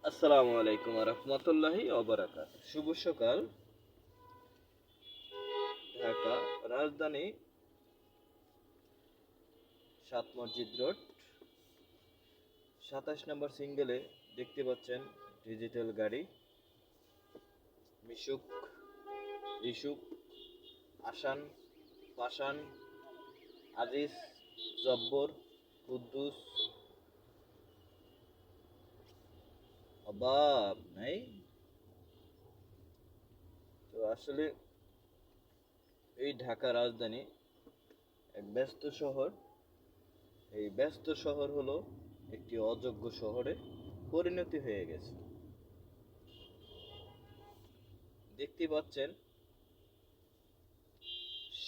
আসসালামু আলাইকুম রহমতুল্লাহি ওবারাকাত। শুভ সকাল। ঢাকা রাজধানী 7 মসজিদ রোড 27 নম্বর সিঙ্গেলে দেখতে পাচ্ছেন ডিজিটাল গাড়ি মিশুক, রিশুক, আসান, পাশান, আজিজ, জব্বর, কুদ্দুস, অবাব নাই। তো আসলে এই ঢাকা রাজধানী এক ব্যস্ত শহর। এই ব্যস্ত শহর হলো একটি অযোগ্য শহরে পরিণতি হয়ে গেছে। দেখতে পাচ্ছেন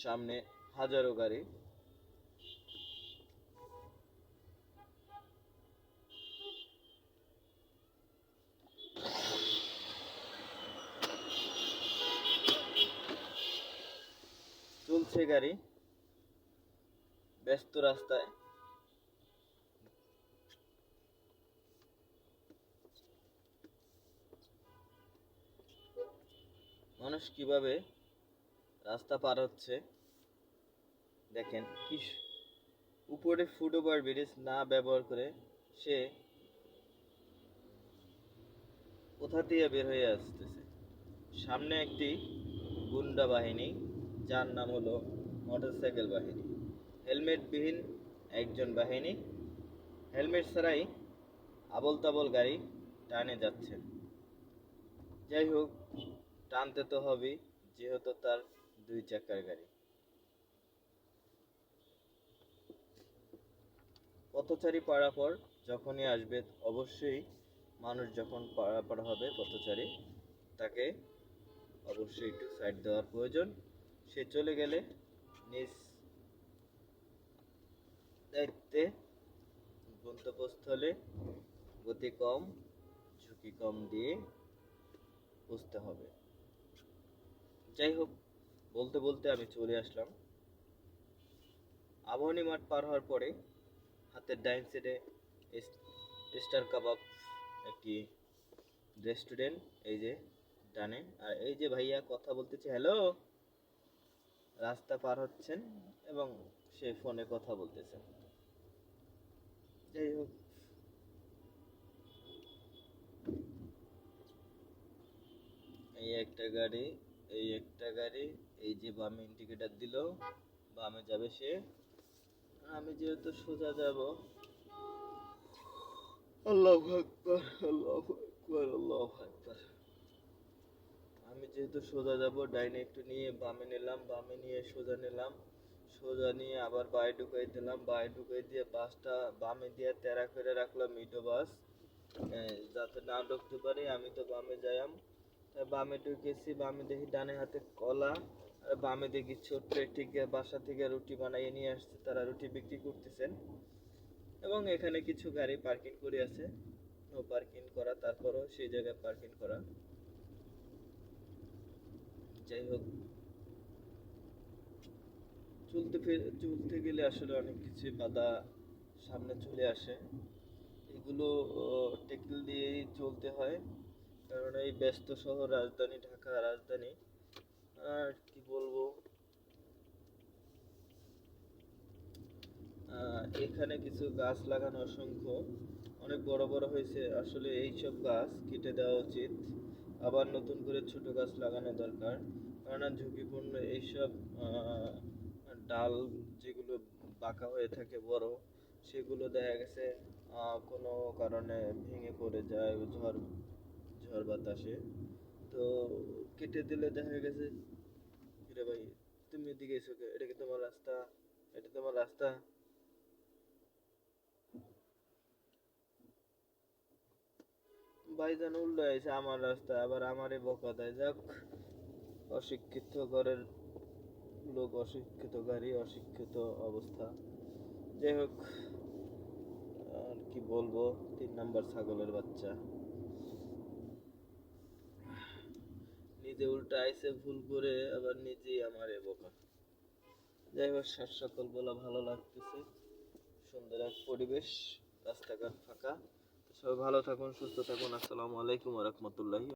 সামনে হাজারো গাড়ি। চলছে গাড়ি ব্যস্ত রাস্তায়। মানুষ কিভাবে রাস্তা পার হচ্ছে দেখেন। কি উপরে ফুটওভার ব্রিজ না ব্যবহার করে সে কোথা দিয়ে বের হয়ে আসতেছে। সামনে একটি গুন্ডা বাহিনী, যার নাম হলো মোটরসাইকেল বাহিনী। হেলমেটবিহীন একজন বাহিনী হেলমেট ছাড়াই আবল তাবল গাড়ি টানে যাচ্ছেন। যাই হোক, টানতে তো হবেই, যেহেতু তার 2 চাকার গাড়ি। পথচারী পারাপার যখনই আসবে, অবশ্যই মানুষ যখন পারাপার হবে পথচারী, তাকে অবশ্যই একটু সাইড দেওয়ার প্রয়োজন। সে চলে গেলে নিজ দায়িত্বে গন্তব্যস্থলে গতি কম, ঝুঁকি কম দিয়ে বুঝতে হবে। যাই হোক, বলতে বলতে আমি চলে আসলাম আবাহনী মাঠ পার হওয়ার পরে হাতের ডাইন সাইডে স্টার কাবাব একটি রেস্টুরেন্ট, এই যে ডানে। আর এই যে ভাইয়া কথা বলতেছে, হ্যালো, রাস্তা পার হচ্ছেন এবং সে ফোনে কথা বলতেছে। যাই হোক, এই একটা গাড়ি, এই একটা গাড়ি, এই যে বামে ইন্ডিকেটার দিল, বামে যাবে সে। আমি যেহেতু সোজা যাব, আল্লাহু আকবার, আল্লাহু আকবার, আল্লাহু আকবার। আমি যেহেতু সোজা যাব, ডাইনে একটু নিয়ে বামে নিলাম, বামে নিয়ে সোজা নিলাম, সোজা নিয়ে আবার বাঁয়ে ঢুকাই দিলাম, বাঁয়ে ঢুকাই দিয়ে বাসটা বামে দিয়ে তেরা করে রাখলাম মিটো বাস, যাতে না ঢুকতে পারে। আমি তো বামে যাইলাম, বামে ঢুকেছি। বামে দেখি ডানে হাতে কলা, আর বামে দেখি ছোট্ট একটি বাসা থেকে রুটি বানাইয়ে নিয়ে আসছে, তারা রুটি বিক্রি করতেছেন। এবং এখানে কিছু গাড়ি পার্কিং করে আছে, নো পার্কিং করা, তারপরও সেই জায়গায় পার্কিং করা। যাই হোক, চলতে গেলে আসলে অনেক কিছু বাধা সামনে চলে আসে। এগুলো ট্যাকেল দিয়েই চলতে হয়, কারণ এই ব্যস্ত শহর রাজধানী ঢাকা রাজধানী। আর কি বলবো, এখানে কিছু গাছ লাগানো অসংখ্য, অনেক বড় বড় হয়েছে। আসলে এইসব গাছ কেটে দেওয়া উচিত, আবার নতুন করে ছোট গাছ লাগানো দরকার। কেননা ঝুঁকিপূর্ণ এইসব ডাল যেগুলো বাঁকা হয়ে থাকে বড়, সেগুলো দেখা গেছে কোনো কারণে ভেঙে পড়ে যায় ঝড় ঝড় বাতাসে। তো কেটে দিলে দেখা গেছে, রে ভাই, তুমি এদিকে এসো, এটা কি তোমার রাস্তা? এটা তোমার রাস্তা? ভাইজান উল্টো এসে আমার রাস্তায় আবার আমারে বকা দেয়। যাক, অশিক্ষিত ঘরের লোক, অশিক্ষিত গাড়ি, অশিক্ষিত অবস্থা। যাই হোক, আর কি বলবো, 3 নাম্বার ছাগলের বাচ্চা নিজে উল্টা আইসে ভুল করে, আবার নিজেই আমারে বোকা। যাই হোক, সকাল বেলা ভালো লাগতেছে, সুন্দর এক পরিবেশ, রাস্তাঘাট ফাঁকা। সবাই ভালো থাকুন, সুস্থ থাকুন। আসসালামু আলাইকুম ওয়া রাহমাতুল্লাহি।